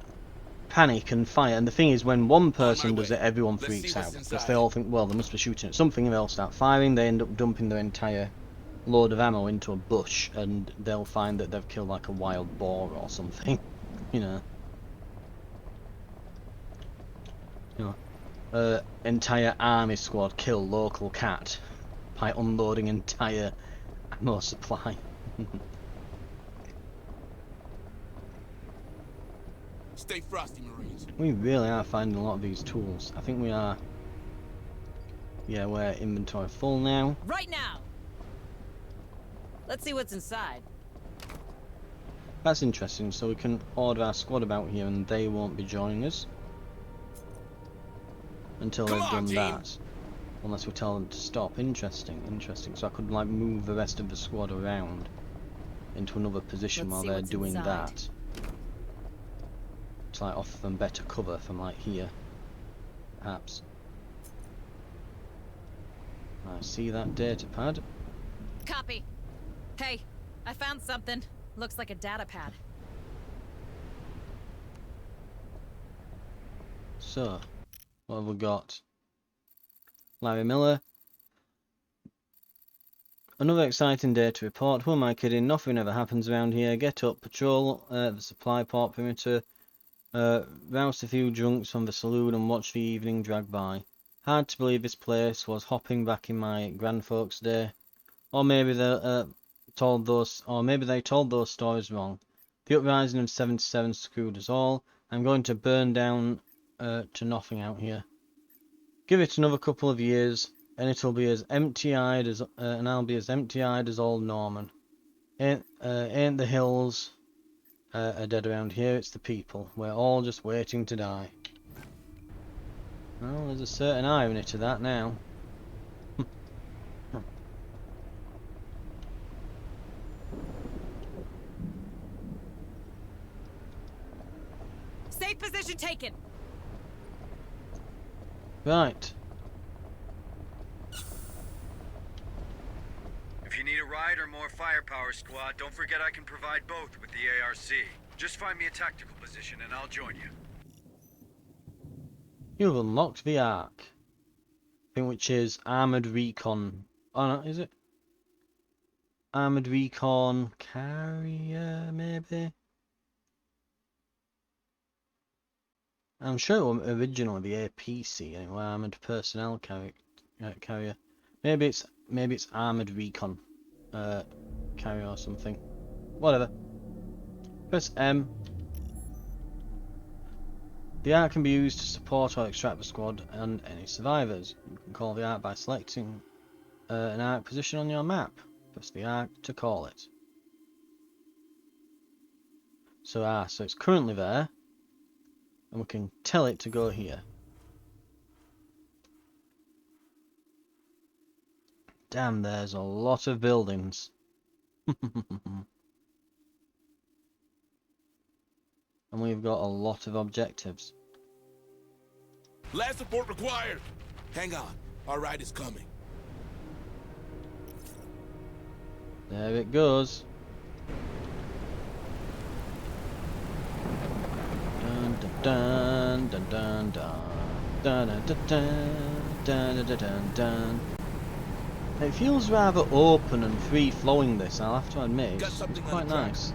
[SPEAKER 1] panic and fire, and the thing is, when one person does it, everyone freaks out because they all think, well, they must be shooting at something, and they'll start firing. They end up dumping their entire load of ammo into a bush, and they'll find that they've killed like a wild boar or something, you know. Entire army squad kill local cat by unloading entire ammo supply.
[SPEAKER 10] Stay frosty, Marines.
[SPEAKER 1] We really are finding a lot of these tools. I think we are. Yeah, we're inventory full now.
[SPEAKER 11] Right now. Let's see what's inside.
[SPEAKER 1] That's interesting. So we can order our squad about here, and they won't be joining us until they've done that. Unless we tell them to stop. Interesting. So I could like move the rest of the squad around into another position while they're doing that. To like offer them better cover from like here, perhaps. I see that data pad.
[SPEAKER 11] Copy. Hey, I found something. Looks like a data pad.
[SPEAKER 1] So, what have we got? Larry Miller. Another exciting day to report. Who am I kidding? Nothing ever happens around here. Get up, patrol the supply port perimeter. Roused a few drunks from the saloon and watched the evening drag by. Hard to believe this place was hopping back in my grandfolks' day. Or maybe they told those stories wrong. The uprising of 77 screwed us all. I'm going to burn down to nothing out here. Give it another couple of years, and it'll be as empty-eyed as, and I'll be as empty-eyed as old Norman. Ain't the hills are dead around here, it's the people. We're all just waiting to die. Well, there's a certain irony to that now.
[SPEAKER 11] Safe position taken.
[SPEAKER 1] Right.
[SPEAKER 6] If you need a ride or more firepower, squad, don't forget I can provide both with the ARC. Just find me a tactical position and I'll join you.
[SPEAKER 1] You've unlocked the Ark. Which is Armored Recon. Oh no, is it? Armored Recon Carrier, maybe? I'm sure it was originally the APC, anyway, Armored Personnel Carrier. Maybe it's Armored Recon Carrier or something. Whatever. Press M. The Ark can be used to support or extract the squad and any survivors. You can call the Ark by selecting an Ark position on your map. Press the Ark to call it. So it's currently there, and we can tell it to go here. Damn, there's a lot of buildings. And we've got a lot of objectives.
[SPEAKER 10] Last support required. Hang on. Our ride is coming.
[SPEAKER 1] There it goes. Dun dun dun dun dun dun dun dun dun dun dun dun. It feels rather open and free-flowing, this, I'll have to admit. It's quite nice.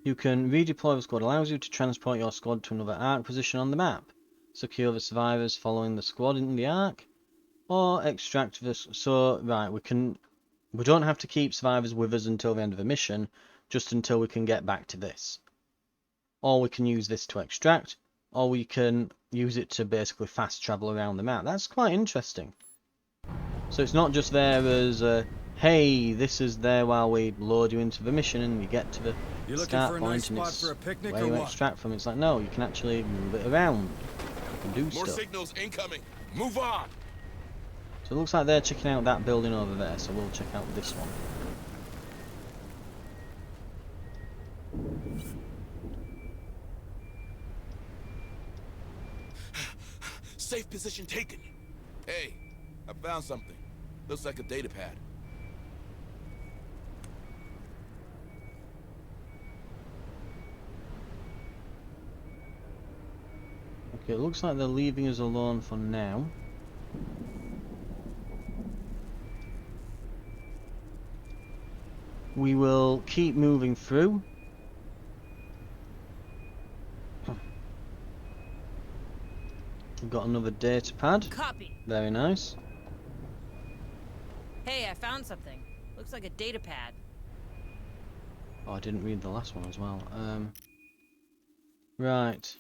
[SPEAKER 1] You can redeploy the squad. Allows you to transport your squad to another Ark position on the map. Secure the survivors following the squad in the Ark. Or extract this. So, right, we don't have to keep survivors with us until the end of the mission. Just until we can get back to this. Or we can use this to extract. Or we can use it to basically fast travel around the map. That's quite interesting. So it's not just there as hey, this is there while we load you into the mission and you get to the start point and it's where you extract from. It's like, no, you can actually move it around and do stuff.
[SPEAKER 10] More signals incoming. Move on.
[SPEAKER 1] So it looks like they're checking out that building over there, so we'll check out this one.
[SPEAKER 10] Safe position taken. Hey, I found something. Looks like a data pad.
[SPEAKER 1] Okay, it looks like they're leaving us alone for now. We will keep moving through. We've got another data pad.
[SPEAKER 11] Copy.
[SPEAKER 1] Very nice.
[SPEAKER 11] Hey, I found something. Looks like a data pad.
[SPEAKER 1] Oh, I didn't read the last one as well. Right.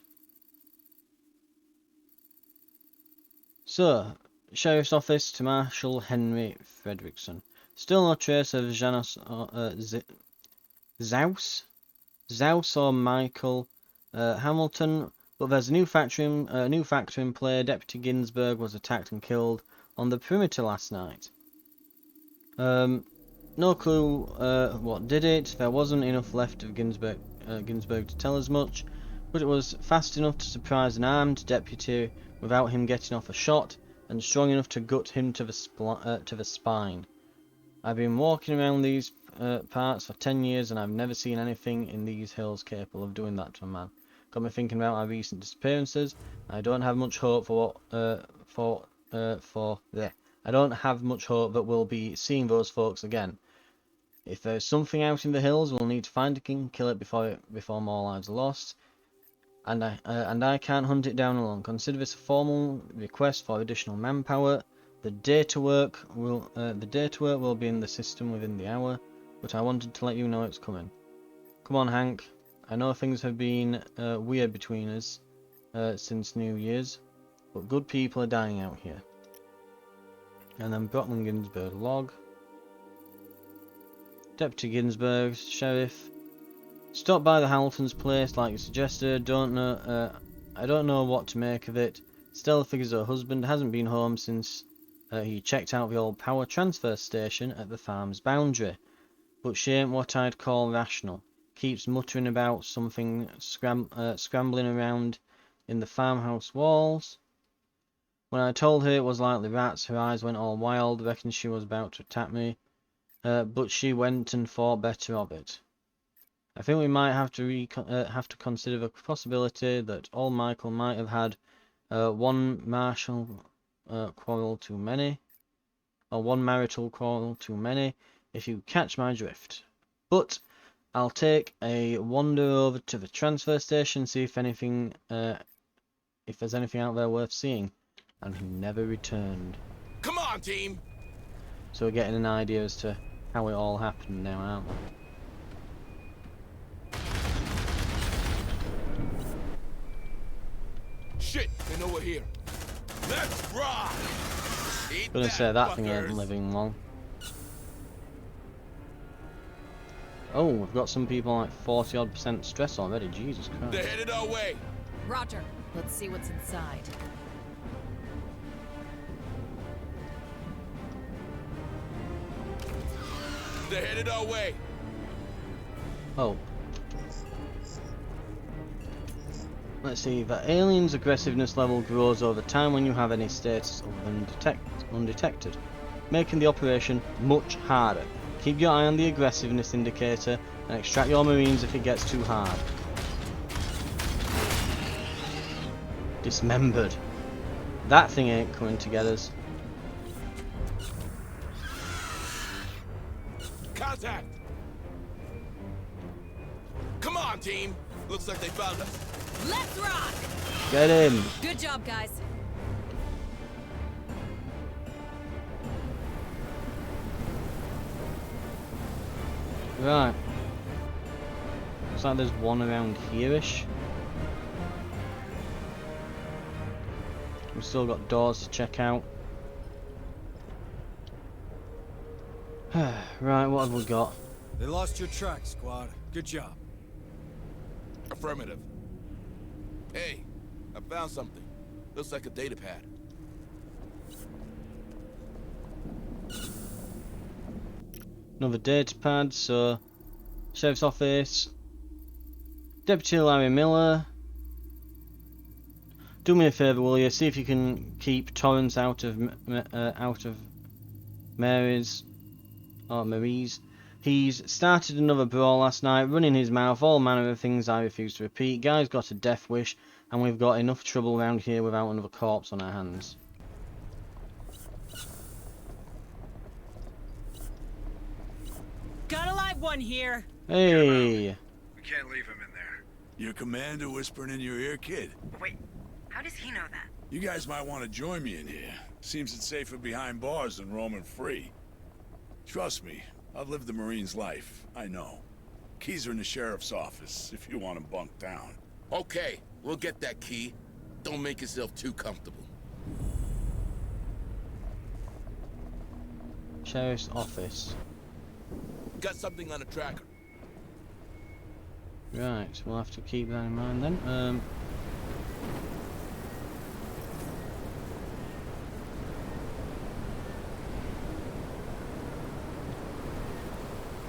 [SPEAKER 1] So, Sheriff's Office to Marshal Henry Fredrickson. Still no trace of Janos Zaus or Michael Hamilton, but there's a new factory in play. Deputy Ginsburg was attacked and killed on the perimeter last night. No clue what did it. There wasn't enough left of Ginsburg to tell us much, but it was fast enough to surprise an armed deputy without him getting off a shot, and strong enough to gut him to the spine. I've been walking around these parts for 10 years, and I've never seen anything in these hills capable of doing that to a man. Got me thinking about our recent disappearances. I don't have much hope I don't have much hope that we'll be seeing those folks again. If there's something out in the hills, we'll need to find it and kill it before more lives are lost. And I can't hunt it down alone. Consider this a formal request for additional manpower. The data work will be in the system within the hour, but I wanted to let you know it's coming. Come on, Hank. I know things have been weird between us since New Year's, but good people are dying out here. And then Brockman Ginsburg log. Deputy Ginsburg, Sheriff. Stopped by the Hamilton's place like you suggested. I don't know what to make of it. Stella figures her husband hasn't been home since he checked out the old power transfer station at the farm's boundary. But she ain't what I'd call rational. Keeps muttering about something, scrambling around in the farmhouse walls. When I told her it was likely rats, her eyes went all wild, reckoned she was about to attack me. But she went and thought better of it. I think we might have to consider the possibility that old Michael might have had one marital quarrel too many, if you catch my drift. But I'll take a wander over to the transfer station, see if there's anything out there worth seeing. And he never returned.
[SPEAKER 10] Come on, team!
[SPEAKER 1] So we're getting an idea as to how it all happened now, aren't we?
[SPEAKER 10] Shit, they know we're here. Let's rock!
[SPEAKER 1] Gonna say that thing ain't living long. Oh, we've got some people like 40% stress already. Jesus Christ.
[SPEAKER 10] They're headed our way.
[SPEAKER 11] Roger. Let's see what's inside.
[SPEAKER 10] They're headed our way.
[SPEAKER 1] Oh. Let's see, the alien's aggressiveness level grows over time when you have any status undetected, making the operation much harder. Keep your eye on the aggressiveness indicator and extract your marines if it gets too hard. Dismembered. That thing ain't coming to get us.
[SPEAKER 10] Contact! Come on, team! Looks like they found us.
[SPEAKER 11] Let's rock!
[SPEAKER 1] Get him!
[SPEAKER 11] Good job, guys.
[SPEAKER 1] Right. Looks like there's one around here-ish. We've still got doors to check out. Right, what have we got?
[SPEAKER 7] They lost your track, squad. Good job.
[SPEAKER 10] Affirmative. Hey, I found something. Looks like a data pad.
[SPEAKER 1] Another data pad, so... Sheriff's office. Deputy Larry Miller. Do me a favour, will you? See if you can keep Torrance out of Marie's. He's started another brawl last night, running his mouth, all manner of things I refuse to repeat. Guy's got a death wish, and we've got enough trouble around here without another corpse on our hands.
[SPEAKER 11] Got a live one here.
[SPEAKER 1] Hey!
[SPEAKER 6] We can't leave him in there.
[SPEAKER 13] Your commander whispering in your ear, kid?
[SPEAKER 9] Wait, how does he know that?
[SPEAKER 13] You guys might want to join me in here. Seems it's safer behind bars than roaming free. Trust me, I've lived the Marine's life. I know. Keys are in the sheriff's office, if you want to bunk down.
[SPEAKER 10] Okay, we'll get that key. Don't make yourself too comfortable.
[SPEAKER 1] Sheriff's office.
[SPEAKER 10] Got something on the tracker.
[SPEAKER 1] Right, we'll have to keep that in mind then.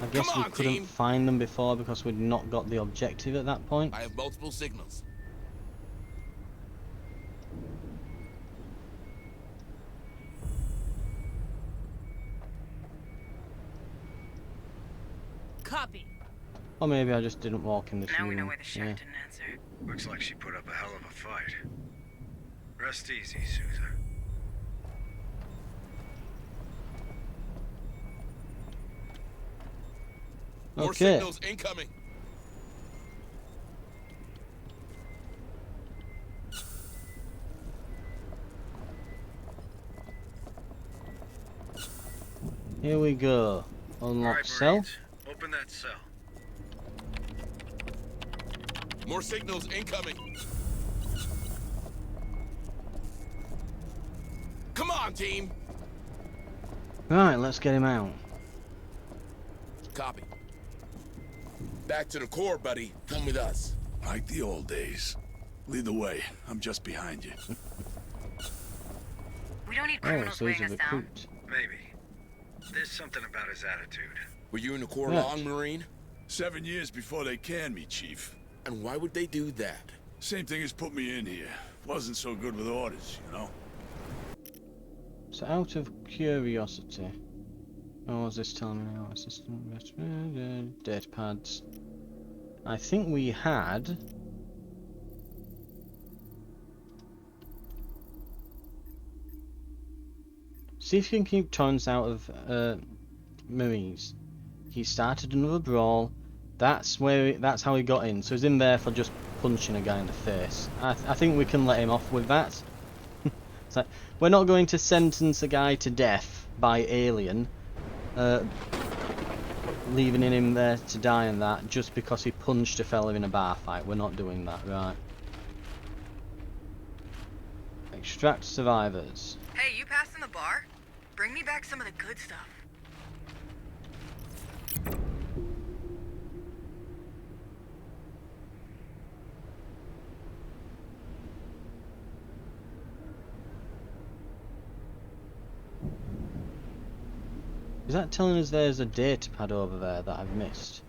[SPEAKER 1] I guess we couldn't find them before because we'd not got the objective at that point.
[SPEAKER 10] I have multiple signals.
[SPEAKER 11] Copy.
[SPEAKER 1] Or maybe I just didn't walk in the
[SPEAKER 9] Now we know
[SPEAKER 1] funeral.
[SPEAKER 9] why the sheriff didn't answer.
[SPEAKER 6] Looks like she put up a hell of a fight. Rest easy, Sousa.
[SPEAKER 10] More
[SPEAKER 1] Okay.
[SPEAKER 10] signals incoming.
[SPEAKER 1] Here we go. Unlock
[SPEAKER 6] Alright,
[SPEAKER 1] cell.
[SPEAKER 6] Marines, open that cell.
[SPEAKER 10] More signals incoming. Come on, team.
[SPEAKER 1] Right, let's get him out.
[SPEAKER 10] Copy. Back to the core, buddy. Come with us.
[SPEAKER 13] Like the old days. Lead the way. I'm just behind you.
[SPEAKER 9] We don't need
[SPEAKER 1] Oh,
[SPEAKER 9] criminals
[SPEAKER 1] so he's
[SPEAKER 9] weighing
[SPEAKER 1] a
[SPEAKER 9] us down.
[SPEAKER 1] recruit.
[SPEAKER 6] Maybe. There's something about his attitude.
[SPEAKER 10] Were you in the core
[SPEAKER 1] Yeah.
[SPEAKER 10] long, Marine?
[SPEAKER 13] 7 years before they canned me, Chief.
[SPEAKER 10] And why would they do that?
[SPEAKER 13] Same thing as put me in here. Wasn't so good with orders, you know?
[SPEAKER 1] So out of curiosity, what was this telling me now? Assistant, data pads. I think we had. See if you can keep Torrance out of Marines. He started another brawl. That's how he got in. So he's in there for just punching a guy in the face. I think we can let him off with that. It's like, we're not going to sentence a guy to death by alien, leaving him there to die and that just because he punched a fella in a bar fight. We're not doing that, right? Extract survivors.
[SPEAKER 9] Hey, you passing the bar? Bring me back some of the good stuff.
[SPEAKER 1] Is that telling us there's a data pad over there that I've missed?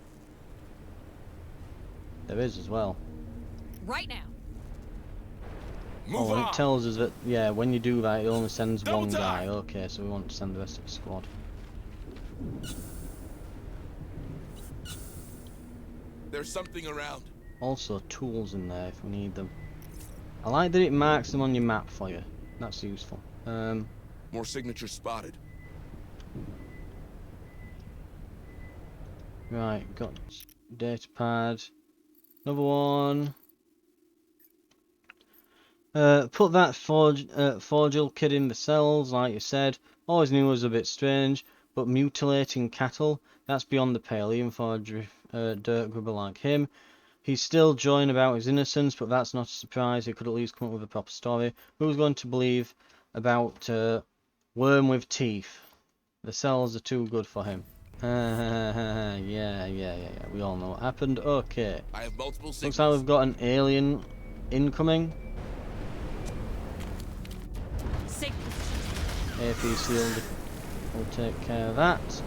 [SPEAKER 1] There is as well.
[SPEAKER 11] Right now.
[SPEAKER 10] Move
[SPEAKER 1] and
[SPEAKER 10] on.
[SPEAKER 1] it tells us that, yeah, when you do that, it only sends
[SPEAKER 10] Double
[SPEAKER 1] one guy.
[SPEAKER 10] time.
[SPEAKER 1] Okay, so we want to send the rest of the squad.
[SPEAKER 10] There's something around.
[SPEAKER 1] Also, tools in there if we need them. I like that it marks them on your map for you. That's useful.
[SPEAKER 10] More signatures spotted.
[SPEAKER 1] Right, got data pad. Another one. Put that Forgil kid in the cells, like you said. Always knew it was a bit strange, but mutilating cattle, that's beyond the pale, even for a dirt grubber like him. He's still joying about his innocence, but that's not a surprise. He could at least come up with a proper story. Who's going to believe about worm with teeth? The cells are too good for him. Yeah. We all know what happened. Okay.
[SPEAKER 10] I have multiple signals.
[SPEAKER 1] Looks like we've got an alien incoming. AP sealed will take care of that.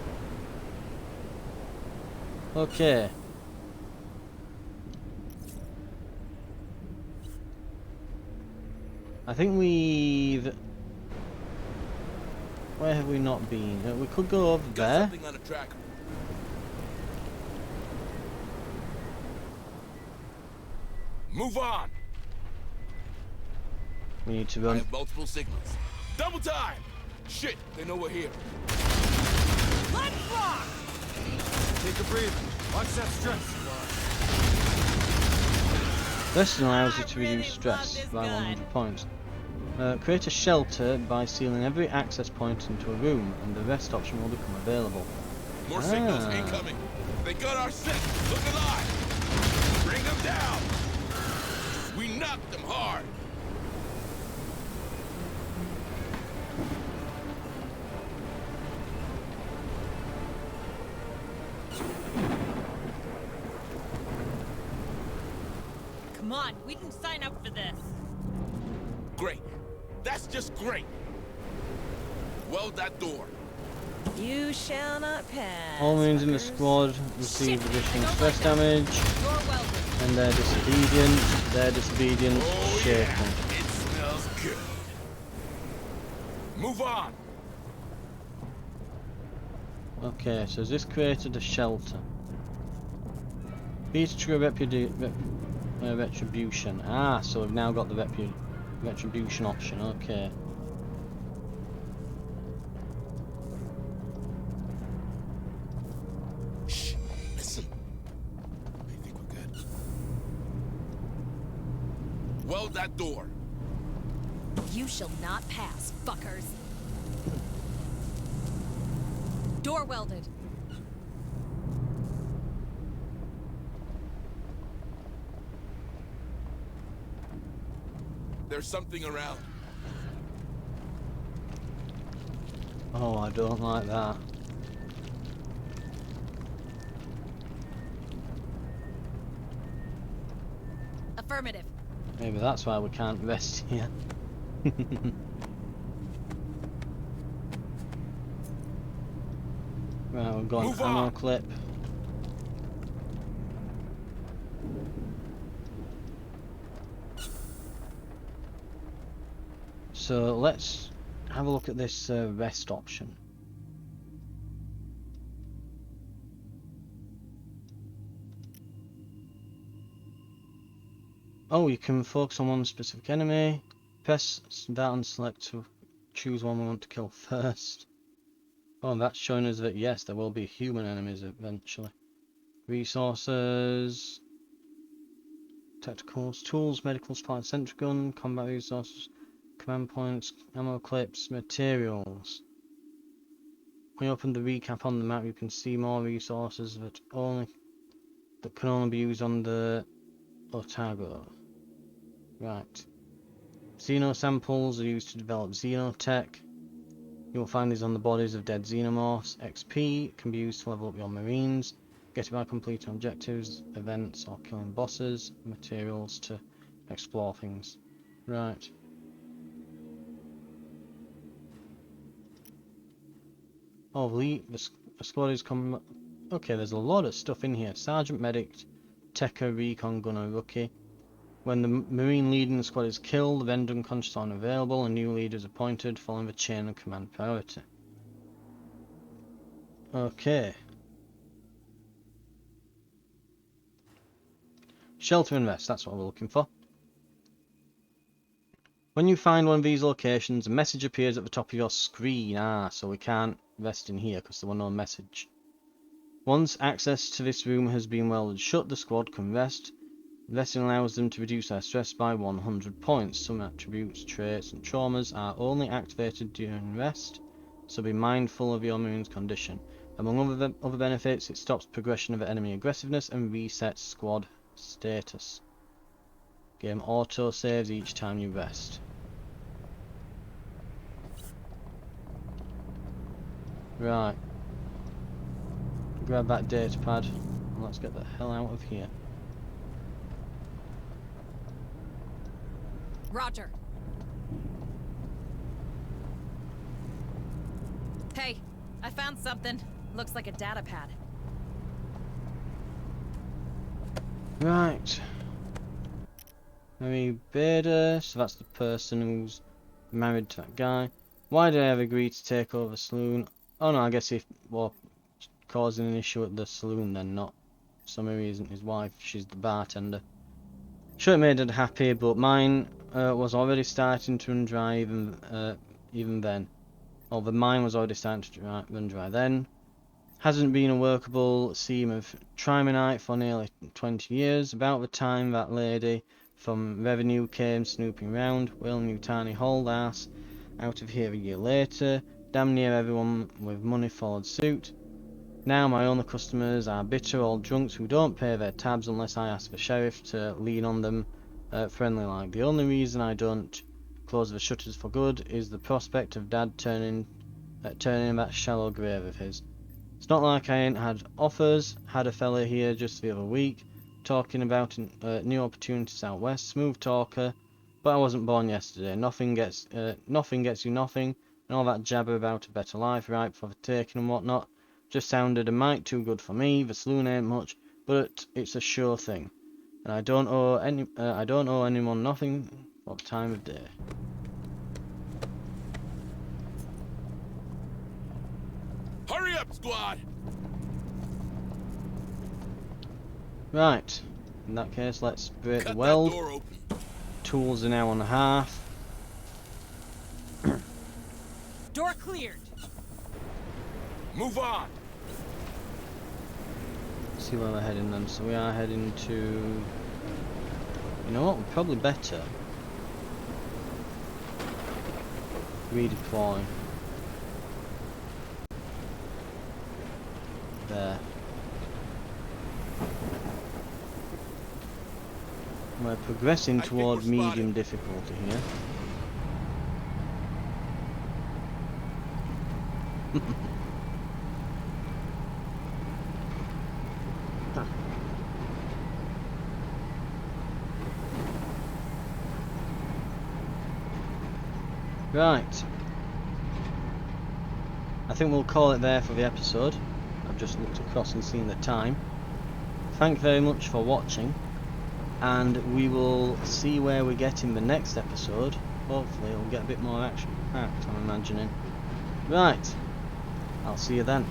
[SPEAKER 1] Okay. I think we've... Where have we not been? We could go over there.
[SPEAKER 10] Something on a tracker. Move on.
[SPEAKER 1] We need to
[SPEAKER 10] I
[SPEAKER 1] run.
[SPEAKER 10] have multiple signals. Double time. Shit, they know we're here.
[SPEAKER 11] Let's rock!
[SPEAKER 7] Take a breather. Watch that stress.
[SPEAKER 1] This allows you to reduce stress by 100 points. Create a shelter by sealing every access point into a room, and the rest option will become available.
[SPEAKER 10] More signals incoming. They got our set. Look alive. Bring them down. We knocked them hard.
[SPEAKER 11] Come on, we didn't sign up for this.
[SPEAKER 10] Great. That's just great. Weld that door.
[SPEAKER 14] You shall not pass.
[SPEAKER 1] All Marines in the squad receive additional stress damage, and they're disobedient.
[SPEAKER 10] Oh,
[SPEAKER 1] shaken.
[SPEAKER 10] yeah. It smells good. Move on.
[SPEAKER 1] Okay, so has this created a shelter? Be to trigger retribution. Ah, so we've now got the retribution option. Okay.
[SPEAKER 10] Shh. Listen. I think we're good. Weld that door.
[SPEAKER 11] You shall not pass, fuckers. Door welded.
[SPEAKER 10] There's something around.
[SPEAKER 1] Oh, I don't like that.
[SPEAKER 11] Affirmative.
[SPEAKER 1] Maybe that's why we can't rest here. Right, we've got an ammo clip. So let's have a look at this rest option. Oh, you can focus on one specific enemy. Press that and select to choose one we want to kill first. Oh, that's showing us that yes, there will be human enemies eventually. Resources, tacticals, tools, medical supply, sentry gun, combat resources, command points, ammo clips, materials. When you open the recap on the map, you can see more resources that can only be used on the Otago. Right. Xeno samples are used to develop xenotech. You will find these on the bodies of dead xenomorphs. XP can be used to level up your marines. Get it by completing objectives, events, or killing bosses. Materials to explore things. Right. Oh, the squad is coming. Okay, there's a lot of stuff in here. Sergeant Medic, Tekka, Recon, Gunner, Rookie. When the Marine leading the squad is killed, the vendor unconscious are unavailable, and new leader is appointed, following the chain of command priority. Okay. Shelter and rest, that's what we're looking for. When you find one of these locations, a message appears at the top of your screen. So we can't rest in here because there was no message. Once access to this room has been welded shut, the squad can rest. Resting allows them to reduce their stress by 100 points. Some attributes, traits, and traumas are only activated during rest, so be mindful of your Marine's condition. Among other benefits, it stops progression of enemy aggressiveness and resets squad status. Game auto saves each time you rest. Right. Grab that data pad and let's get the hell out of here.
[SPEAKER 11] Roger. Hey, I found something. Looks like a data pad.
[SPEAKER 1] Right. Mary Bader, so that's the person who's married to that guy. Why did I ever agree to take over the saloon? Oh no, I guess he was causing an issue at the saloon then, not. So Mary isn't his wife, she's the bartender. Sure, it made her happy, but mine was already starting to run dry even then. Or the mine was already starting to run dry then. Hasn't been a workable seam of trimonite for nearly 20 years. About the time that lady from Revenue came snooping round, Will Newtani hauled ass out of here a year later. Damn near everyone with money followed suit. Now my only customers are bitter old drunks who don't pay their tabs unless I ask the sheriff to lean on them friendly like. The only reason I don't close the shutters for good is the prospect of Dad turning that shallow grave of his. It's not like I ain't had offers. Had a fella here just the other week talking about new opportunities out west. Smooth talker, but I wasn't born yesterday. Nothing gets you nothing, and all that jabber about a better life ripe for the taking and whatnot just sounded a mite too good for me. The saloon ain't much, but it's a sure thing, and I don't owe anyone nothing for the time of day.
[SPEAKER 10] Hurry up, squad!
[SPEAKER 1] Right, in that case, let's break the weld.
[SPEAKER 10] Door open.
[SPEAKER 1] Tools are now on half.
[SPEAKER 11] Door cleared.
[SPEAKER 10] Move on.
[SPEAKER 1] Let's see where we're heading then. So we are heading to. You know what? We're probably better redeploy. There. We're progressing toward medium difficulty here. Right. I think we'll call it there for the episode. I've just looked across and seen the time. Thank you very much for watching, and we will see where we get in the next episode. Hopefully it'll get a bit more action packed, I'm imagining. Right. I'll see you then.